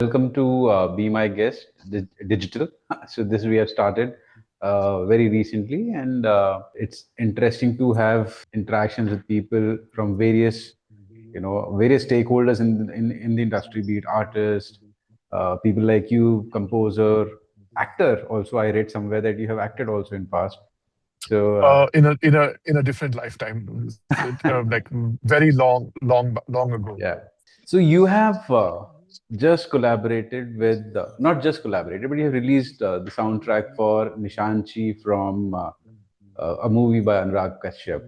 welcome to be my guest, digital. So this we have started very recently, and it's interesting to have interactions with people from various stakeholders in the industry, be it artists, people like you, composer, actor. Also, I read somewhere that you have acted also in past. So In a different lifetime, like very long ago. yeah. So you have just collaborated with, not just collaborated, but you have released the soundtrack for Nishanchi from a movie by Anurag Kashyap.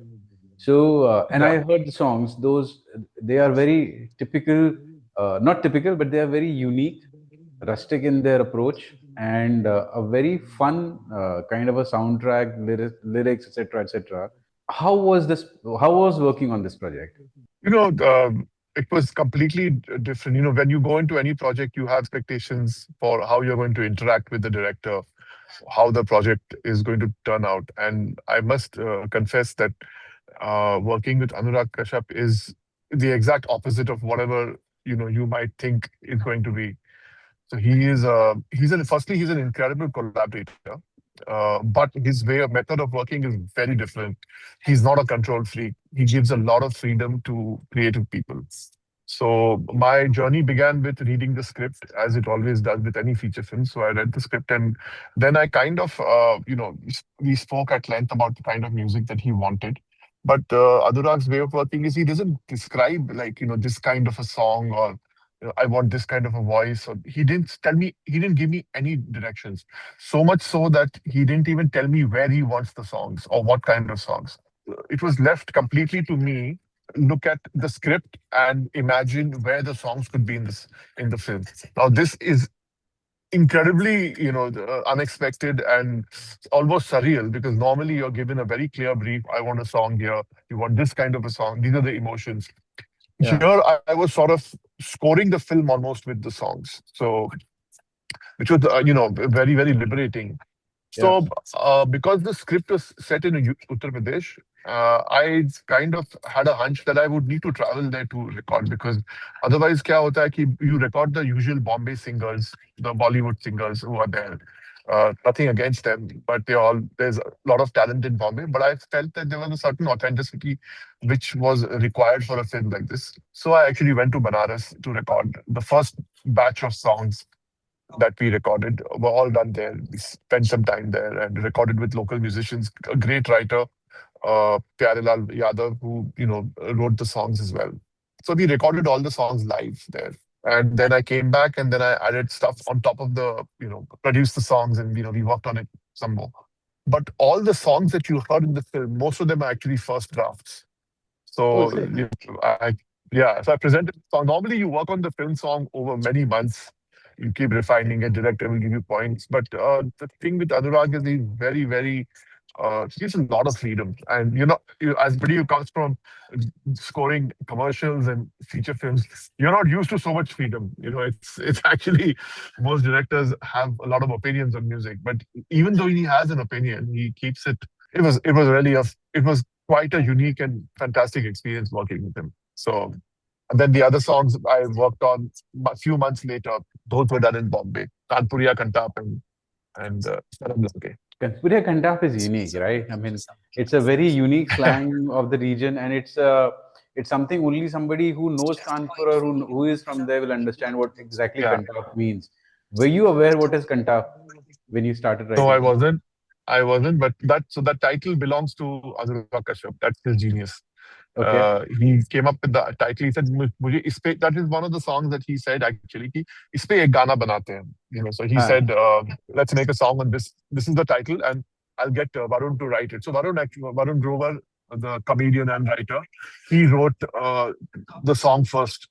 So, and Yeah. I heard the songs; those they are very typical, not typical, but they are very unique, rustic in their approach, and a very fun kind of a soundtrack, lyrics, etc., etc. How was this? How was working on this project? You know, it was completely different. When you go into any project, you have expectations for how you're going to interact with the director, how the project is going to turn out. And I must confess that working with Anurag Kashyap is the exact opposite of whatever you might think is going to be. So he's an incredible collaborator, but his method of working is very different. He's not a control freak. He gives a lot of freedom to creative people. So my journey began with reading the script, as it always does with any feature film. So I read the script, and then I kind of, we spoke at length about the kind of music that he wanted. But Anurag's way of working is he doesn't describe like this kind of a song or I want this kind of a voice. Or he didn't give me any directions. So much so that he didn't even tell me where he wants the songs or what kind of songs. It was left completely to me. Look at the script and imagine where the songs could be in the film. Now this is incredibly unexpected and almost surreal because normally you're given a very clear brief. I want a song here. You want this kind of a song. These are the emotions. Yeah, Here I was sort of scoring the film almost with the songs. So which was very very liberating. yeah. So because the script was set in Uttar Pradesh, I kind of had a hunch that I would need to travel there to record because otherwise क्या होता है कि you record the usual Bombay singers, the Bollywood singers who are there. Nothing against them, but there's a lot of talent in Bombay. But I felt that there was a certain authenticity which was required for a film like this. So I actually went to Banaras to record the first batch of songs that we recorded were all done there. We spent some time there and recorded with local musicians. A great writer, Pyarelal Yadav, who wrote the songs as well. So we recorded all the songs live there. And then I came back and then I added stuff on top of produced the songs and we worked on it some more. But all the songs that you heard in the film, most of them are actually first drafts. Oh, So is it? so I presented the song. Normally you work on the film song over many months. You keep refining it, director will give you points. But the thing with Anurag is he's very, very he gives a lot of freedom. And as somebody who comes from scoring commercials and feature films, you're not used to so much freedom. It's actually most directors have a lot of opinions on music, but even though he has an opinion, he keeps it. It was quite a unique and fantastic experience working with him. So, and then the other songs I worked on a few months later, those were done in Bombay, Kanpuriya Kantap and Saram Lage. Kanpuriya Kantap is unique, right? I mean, it's a very unique slang of the region, and it's something only somebody who knows Kanpur or who is from there will understand what exactly Yeah. Kantap means. Were you aware what is Kantap when you started No, I writing? wasn't. I wasn't, but that title belongs to Anurag Kashyap. That's his genius. Okay. He came up with the title. He said, "मुझे इस पे," that is one of the songs that he said actually. कि इस पे एक गाना बनाते हैं. So he Huh. said, "Let's make a song on this. This is the title, and I'll get Varun to write it." So Varun Grover, the comedian and writer, he wrote the song first,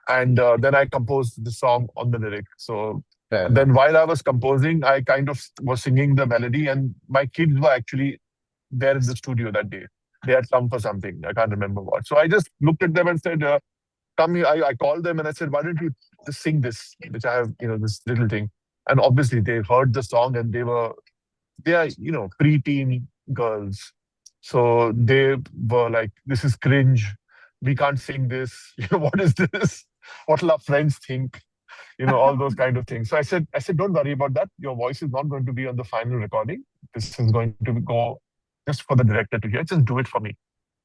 and then I composed the song on the lyric. So Fair and enough. then while I was composing, I kind of was singing the melody, and my kids were actually there in the studio that day. They had come for something. I can't remember what. So I just looked at them and said, "Come here." I called them and I said, "Why don't you just sing this?" Which I have, this little thing. And obviously, they heard the song and they are, preteen girls. So they were like, "This is cringe. We can't sing this. What is this? What will our friends think?" all those kind of things. So I said, don't worry about that. Your voice is not going to be on the final recording. This is going to go just for the director to hear. Just do it for me.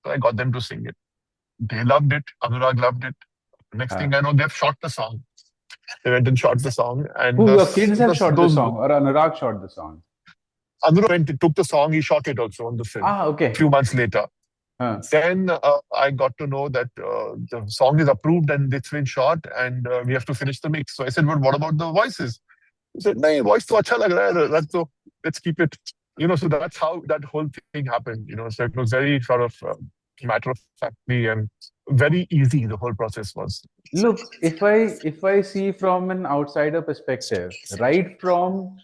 So I got them to sing it. They loved it. Anurag loved it. Next Uh, thing I know, they've shot the song. They went and shot the song, and who, your kids have shot the those song, or Anurag shot the song? Anurag went and took the song. He shot it also on the film. Ah, A few okay. months later, Huh. then I got to know that the song is approved and it's been shot, and we have to finish the mix. So I said, "But what about the voices?" He said, "No, voice to acha lag raha hai. Let's keep it." So that's how that whole thing happened. So it was very sort of matter of factly and very easy. The whole process was. Look, if I see from an outsider perspective, right from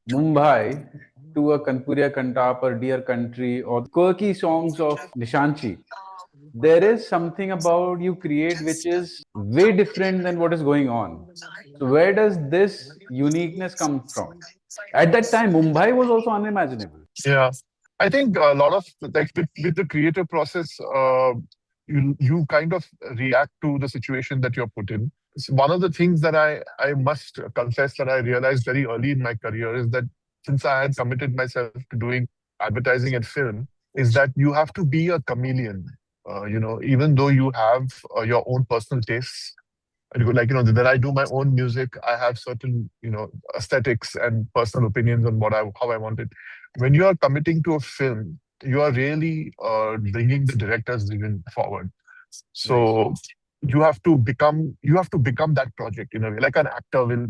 Mumbai to a Kanpuriya Kantap or Dear Country or quirky songs of Nishanchi, there is something about you create which is way different than what is going on. So where does this uniqueness come from? At that time, Mumbai was also unimaginable. Yeah, I think a lot of like with the creative process, you kind of react to the situation that you're put in. So one of the things that I must confess that I realized very early in my career is that since I had committed myself to doing advertising and film, is that you have to be a chameleon. Even though you have your own personal tastes, like when I do my own music, I have certain aesthetics and personal opinions on how I want it. When you are committing to a film, you are really bringing the director's vision forward. Right. So you have to become that project in a way, like an actor will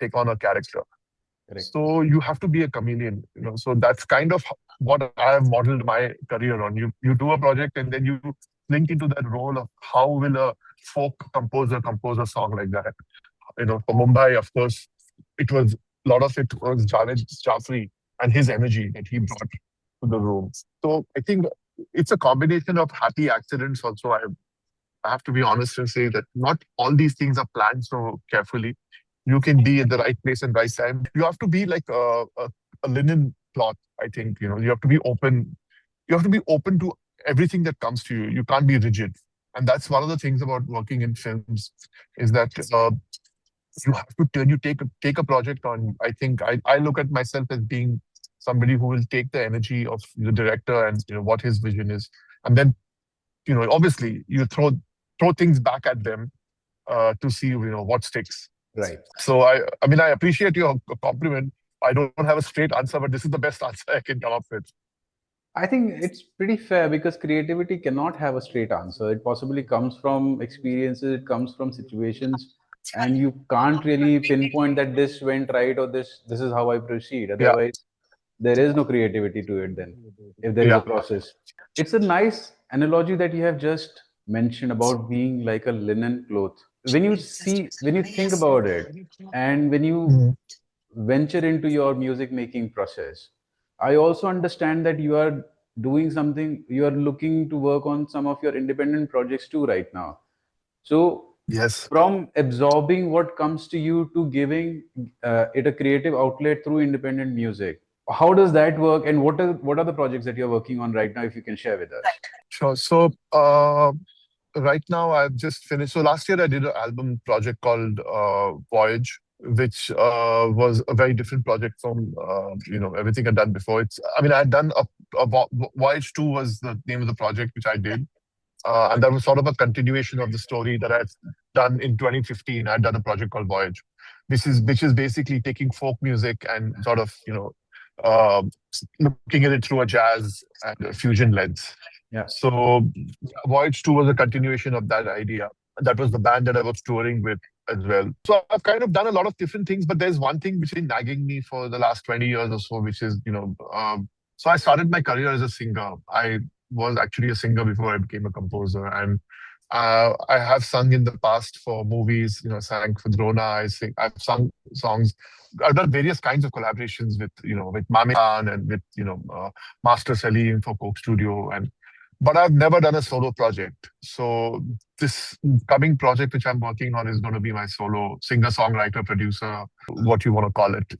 take on a character. Correct. So you have to be a chameleon. So that's kind of what I have modeled my career on. You do a project and then you link into that role of how will a folk composer compose a song like that. For Mumbai, of course, it was a lot of it was Javed Jafri and his energy that he brought to the room. So I think it's a combination of happy accidents. Also, I have to be honest and say that not all these things are planned so carefully. You can be at the right place and right time. You have to be like a linen cloth. I think you have to be open. You have to be open to everything that comes to you. You can't be rigid, and that's one of the things about working in films is that you have to turn you take a project on. I think I look at myself as being somebody who will take the energy of the director and what his vision is, and then obviously you throw things back at them to see what sticks. Right. So I mean I appreciate your compliment. I don't have a straight answer, but this is the best answer I can come up with. I think it's pretty fair because creativity cannot have a straight answer. It possibly comes from experiences, it comes from situations, and you can't really pinpoint that this went right or this is how I proceed. Yeah, Otherwise, there is no creativity to it then, if there is a yeah. process. It's a nice analogy that you have just mentioned about being like a linen cloth. When you think about it, and when you Mhm. venture into your music making process, I also understand that you are doing something, you are looking to work on some of your independent projects too right now. So, Yes. from absorbing what comes to you to giving it a creative outlet through independent music, how does that work, and what are the projects that you're working on right now, if you can share with us? Sure. So right now I've just finished. So last year I did an album project called Voyage, which was a very different project from everything I'd done before. I mean, I had done Voyage 2 was the name of the project which I did. And that was sort of a continuation of the story that I'd done in 2015. I'd done a project called Voyage. Which is basically taking folk music and sort of, looking at it through a jazz and a fusion lens. Yeah. So Voyage 2 was a continuation of that idea. That was the band that I was touring with as well. So I've kind of done a lot of different things, but there's one thing which has been nagging me for the last 20 years or so, which is, so I started my career as a singer. I was actually a singer before I became a composer. And I have sung in the past for movies, sang for Drona. I've sung songs. I've done various kinds of collaborations with Mame Khan and with, Master Salim for Coke Studio. But I've never done a solo project. So this coming project which I'm working on is going to be my solo singer, songwriter, producer, what you want to call it,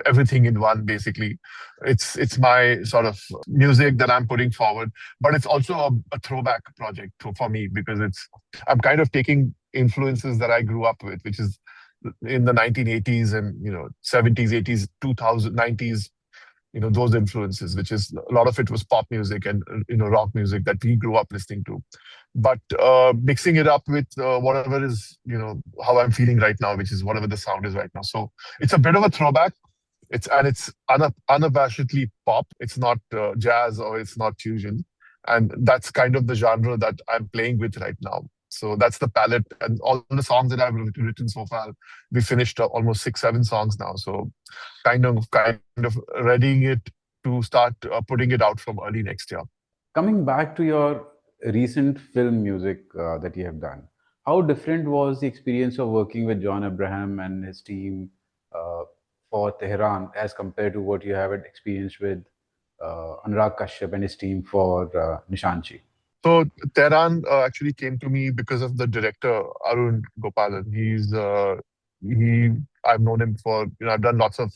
everything in one, basically. It's my sort of music that I'm putting forward, but it's also a throwback project for me because I'm kind of taking influences that I grew up with, which is in the 1980s and 70s, 80s, 2000, 90s, those influences, which is a lot of it was pop music and rock music that we grew up listening to. But mixing it up with whatever is how I'm feeling right now, which is whatever the sound is right now. So it's a bit of a throwback. It's unabashedly pop. It's not jazz or it's not fusion, and that's kind of the genre that I'm playing with right now. So that's the palette, and all the songs that I've written so far. We finished almost 6, 7 songs now. So kind of readying it to start putting it out from early next year. Coming back to your recent film music that you have done, how different was the experience of working with John Abraham and his team uh, for Tehran as compared to what you have experienced with Anurag Kashyap and his team for Nishanchi? So Tehran actually came to me because of the director Arun Gopalan. He I've known him for I've done lots of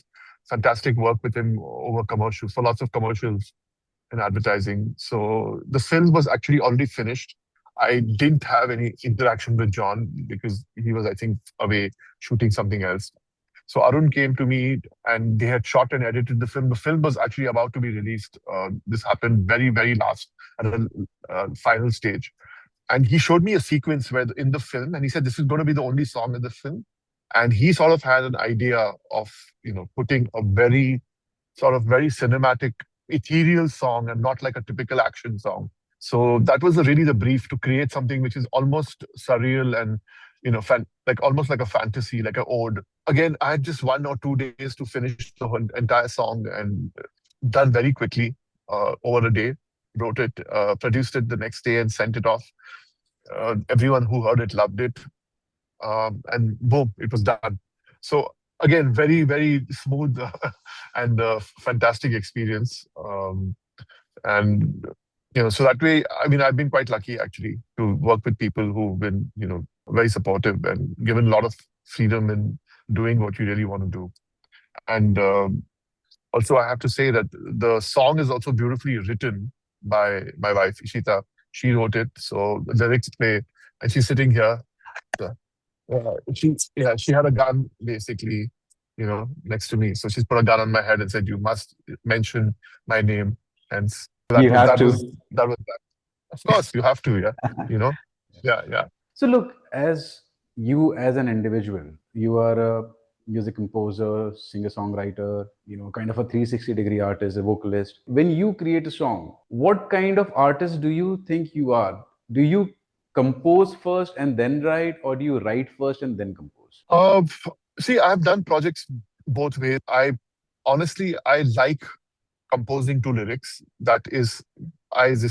fantastic work with him over commercials for lots of commercials and advertising. So the film was actually already finished. I didn't have any interaction with John because he was, I think, away shooting something else. So Arun came to me and they had shot and edited the film. The film was actually about to be released. This happened very, very last at the final stage. And he showed me a sequence where in the film, and he said, this is going to be the only song in the film. And he sort of had an idea of, putting a very sort of very cinematic, ethereal song and not like a typical action song. So that was really the brief to create something which is almost surreal and, like almost like a fantasy, like an ode. Again, I had just 1 or 2 days to finish the whole entire song and done very quickly over a day. Wrote it, produced it the next day and sent it off. Everyone who heard it loved it. And boom, it was done. So again, very, very smooth and fantastic experience. And so that way, I mean, I've been quite lucky actually to work with people who've been, very supportive and given a lot of freedom in doing what you really want to do. And also, I have to say that the song is also beautifully written by my wife, Ishita. She wrote it, so the lyrics play, and she's sitting here. She had a gun basically, next to me. So she's put a gun on my head and said, "You must mention my name." And You have that to. was that. Of course, you have to, yeah. You know, yeah, yeah. So look, as you as an individual, you are a music composer, singer-songwriter, kind of a 360-degree artist, a vocalist. When you create a song, what kind of artist do you think you are? Do you compose first and then write, or do you write first and then compose? See, I've done projects both ways. I like composing to lyrics. This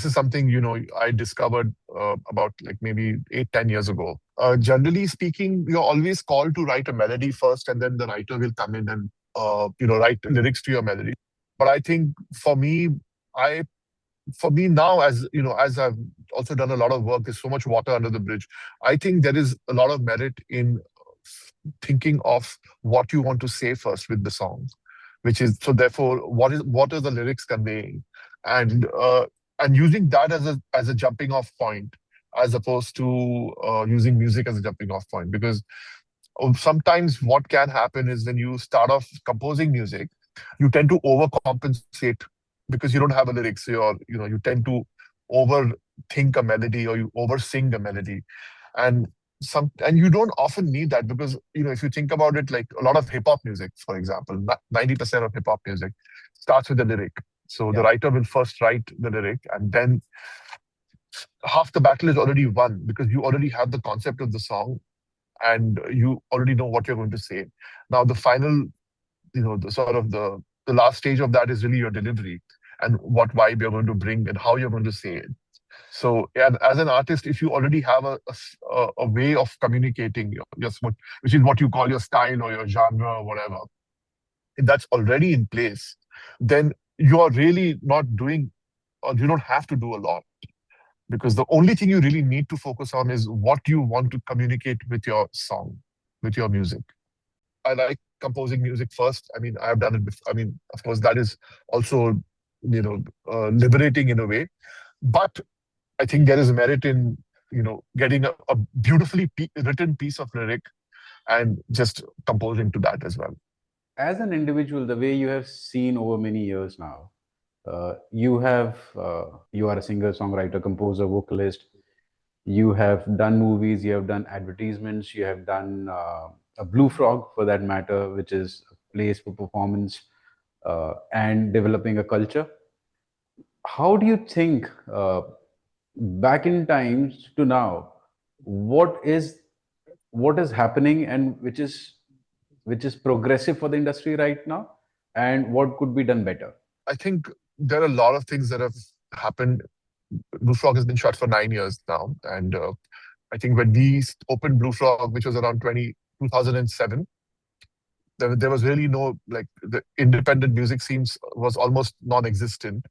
is something I discovered about like maybe 8, 10 years ago. Generally speaking, you're always called to write a melody first, and then the writer will come in and write lyrics to your melody. But I think I for me now, as I've also done a lot of work, there's so much water under the bridge. I think there is a lot of merit in thinking of what you want to say first with the song, which is so. Therefore, what are the lyrics conveying, and using that as a jumping off point, as opposed to using music as a jumping off point, because sometimes what can happen is when you start off composing music, you tend to overcompensate because you don't have a lyrics. So you tend to overthink a melody or you oversing a melody, and you don't often need that because if you think about it, like a lot of hip hop music, for example, 90% of hip hop music starts with a lyric. So the writer will first write the lyric, and then half the battle is already won because you already have the concept of the song and you already know what you're going to say. Now the final, the sort of the last stage of that is really your delivery and what vibe you're going to bring and how you're going to say it. So, and as an artist, if you already have a way of communicating which is what you call your style or your genre or whatever, if that's already in place, then you are really not doing, or you don't have to do a lot, because the only thing you really need to focus on is what you want to communicate with your song, with your music. I like composing music first. I mean, I've done it before. I mean, of course, that is also, liberating in a way. But I think there is merit in, getting a beautifully written piece of lyric and just composing to that as well. As an individual, the way you have seen over many years now, you are a singer, songwriter, composer, vocalist. You have done movies, you have done advertisements, you have done a Blue Frog, for that matter, which is a place for performance and developing a culture. How do you think, back in times to now, what is what is happening, and which is progressive for the industry right now, and what could be done better? I think there are a lot of things that have happened. Blue Frog has been shut for 9 years now, and I think when we opened Blue Frog, which was around 2007, there was really no, like, the independent music scenes was almost non-existent.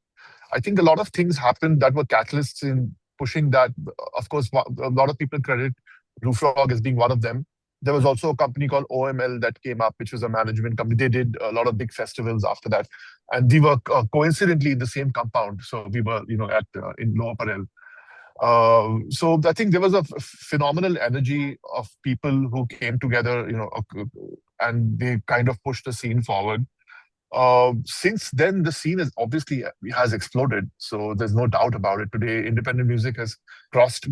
I think a lot of things happened that were catalysts in pushing that. Of course, a lot of people credit Blue Frog as being one of them. There was also a company called OML that came up, which was a management company. They did a lot of big festivals after that, and we were coincidentally in the same compound. So we were, at in Lower Parel. So I think there was a phenomenal energy of people who came together, and they kind of pushed the scene forward. Since then, the scene has exploded. So there's no doubt about it. Today, independent music has crossed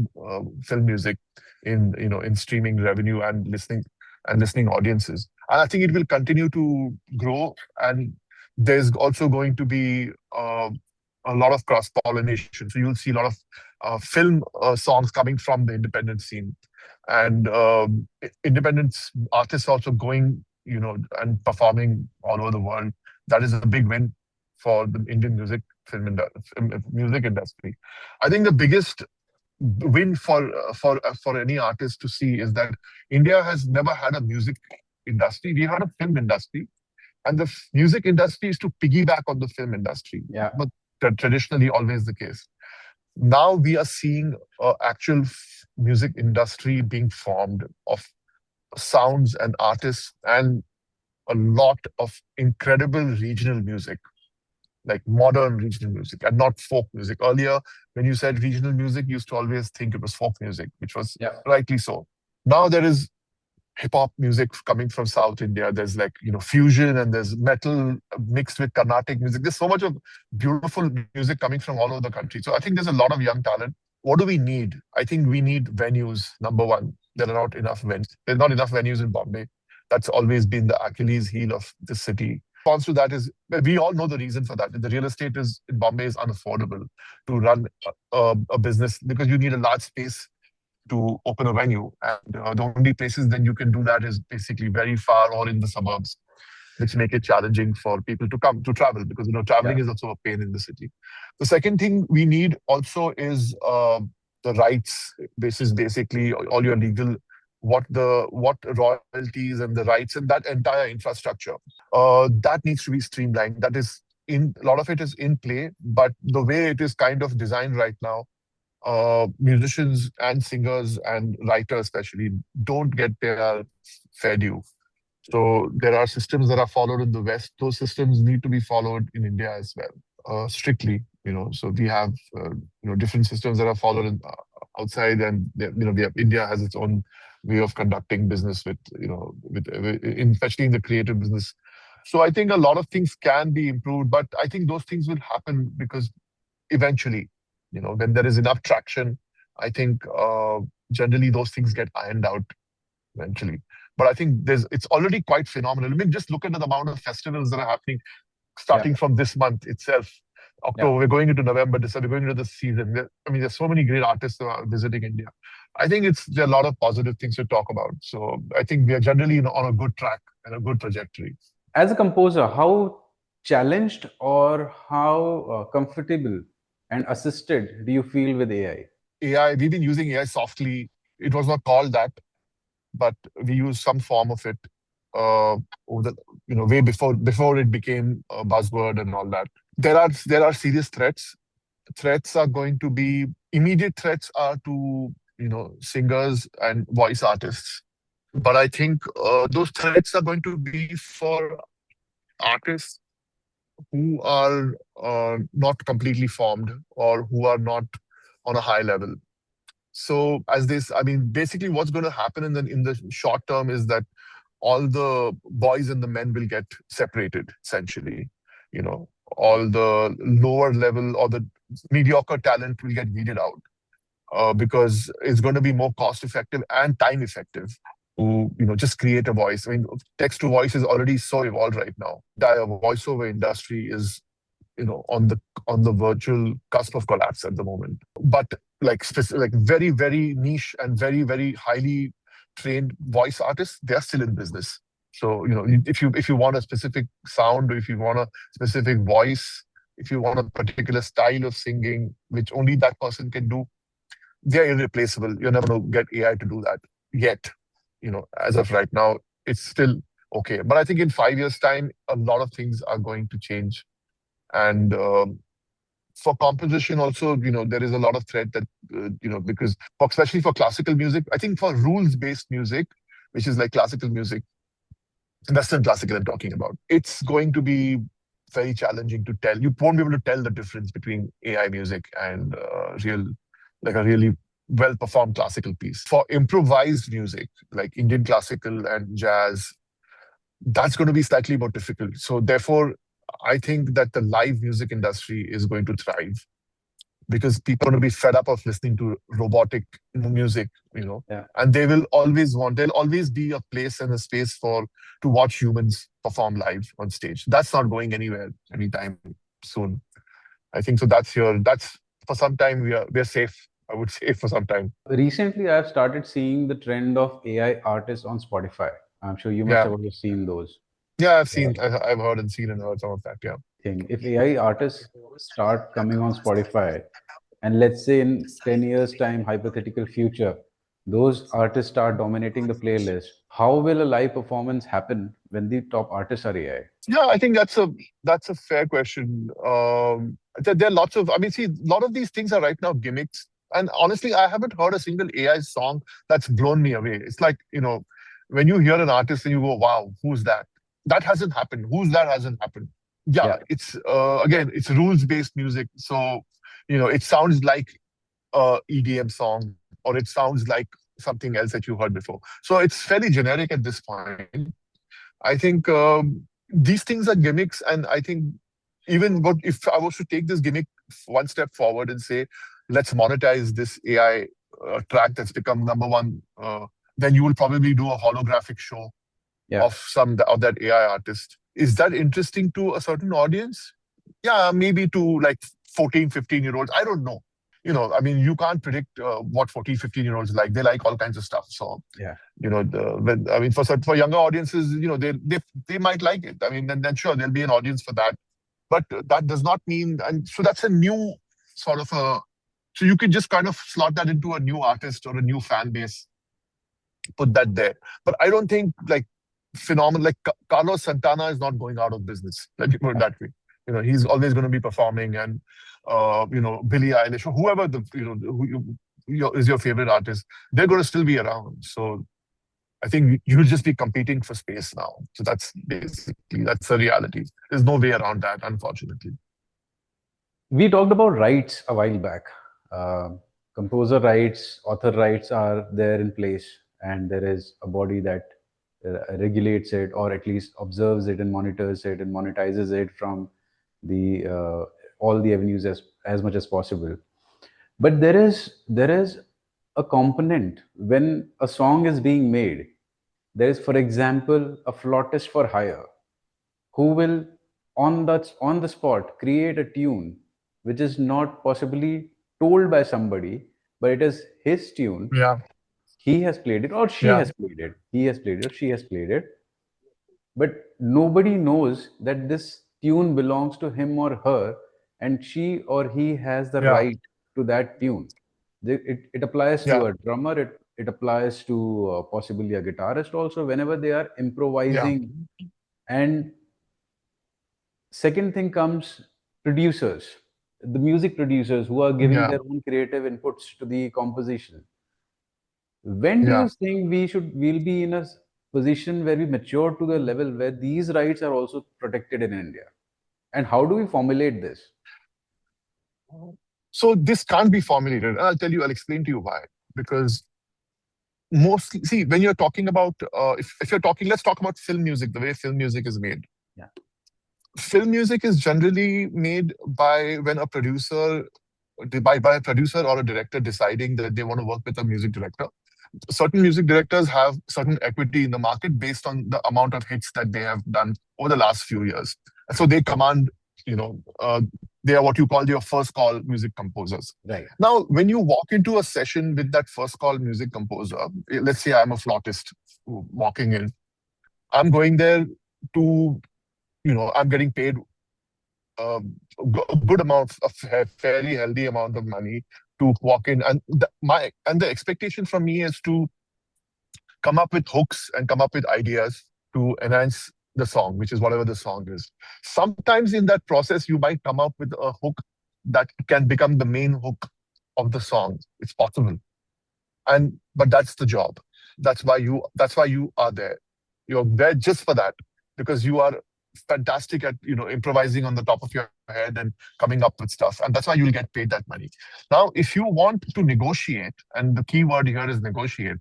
film music in streaming revenue and listening audiences. And I think it will continue to grow. And there's also going to be a lot of cross pollination. So you'll see a lot of film songs coming from the independent scene, and independent artists also going, and performing all over the world. That is a big win for the Indian music industry. I think the biggest win for any artist to see is that India has never had a music industry. We had a film industry, and the music industry is to piggyback on the film industry. Yeah. But traditionally always the case. Now we are seeing actual music industry being formed of sounds and artists, and a lot of incredible regional music, like modern regional music and not folk music. Earlier, when you said regional music, you used to always think it was folk music, which was rightly so. Now there is hip hop music coming from South India. There's, like, fusion, and there's metal mixed with Carnatic music. There's so much of beautiful music coming from all over the country. So I think there's a lot of young talent. What do we need? I think we need venues. Number one, there are not enough venues. There's not enough venues in Bombay. That's always been the Achilles heel of the city. Response to that is, we all know the reason for that. The real estate in Bombay is unaffordable to run a business, because you need a large space to open a venue. And the only places then you can do that is basically very far or in the suburbs, which make it challenging for people to come to travel, because traveling is also a pain in the city. The second thing we need also is the rights basis, basically all your legal, what royalties and the rights and that entire infrastructure. That needs to be streamlined. That is a lot of it is in play, but the way it is kind of designed right now, musicians and singers and writers especially don't get their fair due. So there are systems that are followed in the West. Those systems need to be followed in India as well, strictly. So we have different systems that are followed outside, and India has its own way of conducting business especially in the creative business. So I think a lot of things can be improved, but I think those things will happen because eventually, when there is enough traction, I think generally those things get ironed out eventually. But I think it's already quite phenomenal. I mean, just look at the amount of festivals that are happening starting from this month itself. October, we're going into November, December, we're going into the season. There's so many great artists that are visiting India. I think there are a lot of positive things to talk about. So I think we are generally on a good track and a good trajectory. As a composer, how challenged or how comfortable and assisted do you feel with AI? AI, we've been using AI softly. It was not called that, but we use some form of it way before it became a buzzword and all that. There are serious threats. Threats are going to be immediate threats are to singers and voice artists. But I think those threats are going to be for artists who are not completely formed or who are not on a high level. So basically what's going to happen in the short term is that all the boys and the men will get separated, essentially. All the lower level or the mediocre talent will get weeded out, because it's going to be more cost effective and time effective to just create a voice. I mean, text to voice is already so evolved right now. The voiceover industry is on the virtual cusp of collapse at the moment. But like very very niche and very very highly trained voice artists, they're still in business. So if you want a specific sound, or if you want a specific voice, if you want a particular style of singing which only that person can do, they're irreplaceable. You're never going to get AI to do that yet. As of right now, it's still okay. But I think in 5 years' time, a lot of things are going to change. And for composition also, there is a lot of threat that, because especially for classical music, I think for rules-based music, which is like classical music, Western classical I'm talking about, it's going to be very challenging to tell. You won't be able to tell the difference between AI music and like a really well-performed classical piece. For improvised music, like Indian classical and jazz, that's going to be slightly more difficult. So therefore, I think that the live music industry is going to thrive, because people are going to be fed up of listening to robotic music, Yeah. and there'll always be a place and a space to watch humans perform live on stage. That's not going anywhere anytime soon. I think so. That's for some time we're safe. I would say for some time. Recently, I've started seeing the trend of AI artists on Spotify. I'm sure you must Yeah, have also seen those. yeah. Uh, I've heard and seen and heard some of that. Yeah, thing. If AI artists start coming on Spotify, and let's say in 10 years' time, hypothetical future, those artists start dominating the playlist, how will a live performance happen when the top artists are AI? yeah. I think that's a fair question. There are lots of. I mean, see, a lot of these things are right now gimmicks. And honestly, I haven't heard a single AI song that's blown me away. It's like, when you hear an artist and you go, wow, who's that? That hasn't happened. Who's that hasn't happened? Yeah, Yeah, it's again, it's rules-based music. So, it sounds like a EDM song, or it sounds like something else that you heard before. So it's fairly generic at this point. I think these things are gimmicks, and I think even what if I was to take this gimmick one step forward and say, let's monetize this AI track that's become number one, then you will probably do a holographic show yeah, of that AI artist. Is that interesting to a certain audience? Yeah, maybe to like 14, 15-year-olds. I don't know. I mean, you can't predict what 14, 15-year-olds like. They like all kinds of stuff. So, yeah. I mean, for younger audiences, they might like it. I mean, then sure, there'll be an audience for that. But that does not mean, and so that's a new sort of so you can just kind of slot that into a new artist or a new fan base, put that there. But I don't think like phenomenal like Carlos Santana is not going out of business. Let me put it that way. He's always going to be performing, and Billie Eilish or whoever is your favorite artist, they're going to still be around. So I think you'll just be competing for space now. So that's the reality. There's no way around that, unfortunately. We talked about rights a while back. Uh, Composer rights, author rights are there in place, and there is a body that regulates it, or at least observes it and monitors it and monetizes it from the all the avenues as much as possible. But there is a component when a song is being made. There is, for example, a flautist for hire who will on the spot create a tune which is not possibly told by somebody, but it is his tune. Yeah, He has played it, or she yeah, has played it. He has played it, or she has played it, but nobody knows that this tune belongs to him or her, and she or he has the yeah, right to that tune. It applies to yeah, a drummer, it applies to possibly a guitarist also, whenever they are yeah, improvising. And second thing comes producers, the music producers who are giving yeah, their own creative inputs to the composition. When do you yeah. think we'll be in a position where we mature to the level where these rights are also protected in India? And how do we formulate this? So this can't be formulated. And I'll explain to you why. Because mostly, see, when you're talking about, if you're talking, let's talk about film music, the way film music is made. Yeah. Film music is generally made by when a producer, by a producer or a director deciding that they want to work with a music director. Certain music directors have certain equity in the market based on the amount of hits that they have done over the last few years. So they command, you know, they are what you call your first call music composers. Right. Now, when you walk into a session with that first call music composer, let's say I'm a flautist walking in, I'm going there to, I'm getting paid a good amount, a fairly healthy amount of money to walk in, and the expectation from me is to come up with hooks and come up with ideas to enhance the song, which is whatever the song is. Sometimes in that process, you might come up with a hook that can become the main hook of the song. It's possible, and but that's the job. That's why you are there. You're there just for that, because you are fantastic at improvising on the top of your head and coming up with stuff, and that's why you'll get paid that money. Now, if you want to negotiate, and the key word here is negotiate,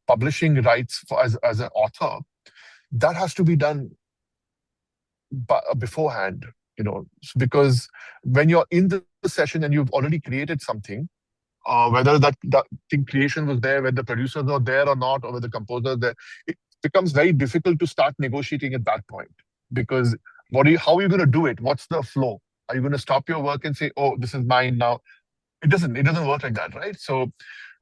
publishing rights as an author, that has to be done beforehand. Because when you're in the session and you've already created something, whether that thing creation was there, whether the producers are there or not, or whether the composer there, it becomes very difficult to start negotiating at that point. Because how are you going to do it? What's the flow? Are you going to stop your work and say, "Oh, this is mine now"? It doesn't work like that, right? So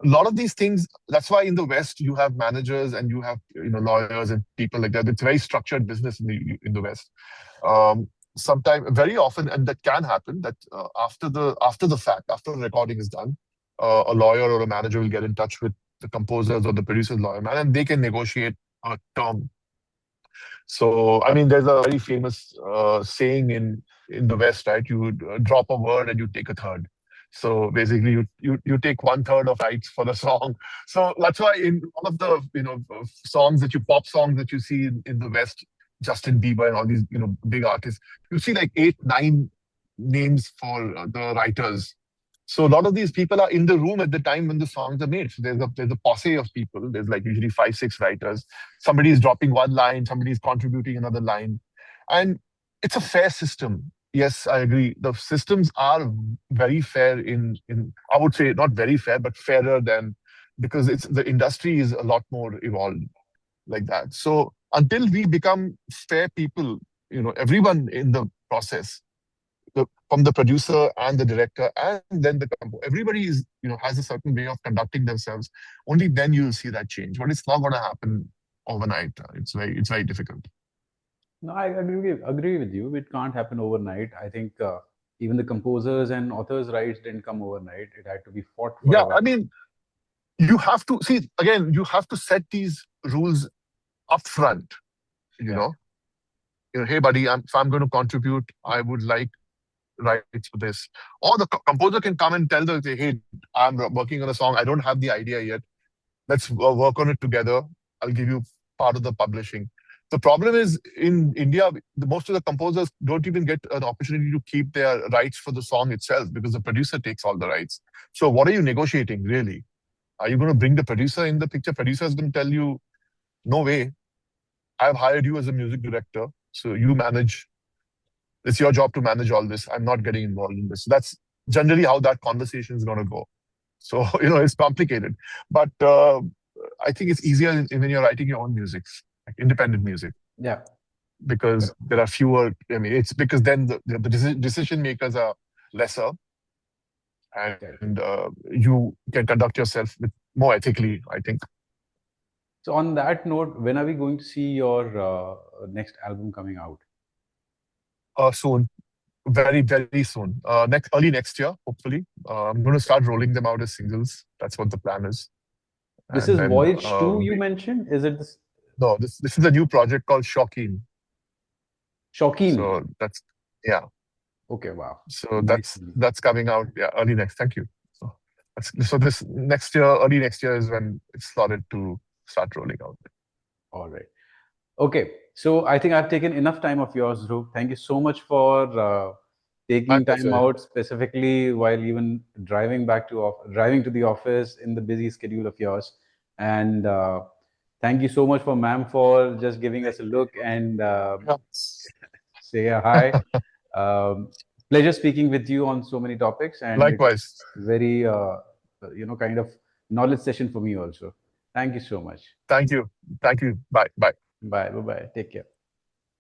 a lot of these things, that's why in the West you have managers and you have lawyers and people like that. It's very structured business in the West. Sometimes, very often, and that can happen, that after the fact, after the recording is done, a lawyer or a manager will get in touch with the composers or the producer's lawyer man, and they can negotiate a term. So, I mean, there's a very famous saying in the West, right? You drop a word and you take a third. So basically, you take one third of rights for the song. So that's why in all of the pop songs that you see in the West, Justin Bieber and all these big artists, you see like 8, 9 names for the writers. So a lot of these people are in the room at the time when the songs are made. So there's a posse of people. There's like usually 5, 6 writers. Somebody is dropping one line, somebody is contributing another line, and it's a fair system. Yes, I agree. The systems are very fair in I would say not very fair, but fairer than, because it's the industry is a lot more evolved like that. So until we become fair people, everyone in the process, from the producer and the director and then the everybody is has a certain way of conducting themselves. Only then you'll see that change, but it's not going to happen overnight. It's very difficult. No, I agree with you. It can't happen overnight. I think even the composers and authors' rights didn't come overnight. It had to be fought for Yeah, a I while. mean, you have to see, again, you have to set these rules upfront. you Yeah. know hey buddy, if I'm going to contribute, I would like rights for this. Or the composer can come and tell them, say, hey, I'm working on a song, I don't have the idea yet, let's work on it together. I'll give you part of the publishing. The problem is in India, most of the composers don't even get an opportunity to keep their rights for the song itself, because the producer takes all the rights. So what are you negotiating really? Are you going to bring the producer in the picture? Producer is going to tell you, no way. I've hired you as a music director, so you manage. It's your job to manage all this. I'm not getting involved in this. That's generally how that conversation is going to go. So, it's complicated. But I think it's easier when you're writing your own music, like independent music, Yeah. because there are fewer. I mean, it's because then the decision makers are lesser, Correct. and you can conduct yourself with more ethically, I think. So on that note, when are we going to see your next album coming out? Soon, very, very soon. Early next year, hopefully. I'm going to start rolling them out as singles. That's what the plan is. This And is then, Voyage 2 you mentioned? Is it this no, this is a new project called Shokeen. Shokeen? So that's, yeah. Okay, wow. So Nice that's name. that's coming out, yeah, early next. Thank you. So this next year, early next year is when it's slotted to start rolling out. All right. Okay. So I think I've taken enough time of yours, Dhruv. Thank you so much for My taking time pleasure. out specifically while even driving to the office in the busy schedule of yours. And thank you so much for ma'am for just giving us a look and Yeah. say a hi. Um, Pleasure speaking with you on so many topics, and it's Likewise. very kind of knowledge session for me also. Thank you so much. Thank you. Thank you. Bye. Bye. Bye. Bye. Bye. Take care.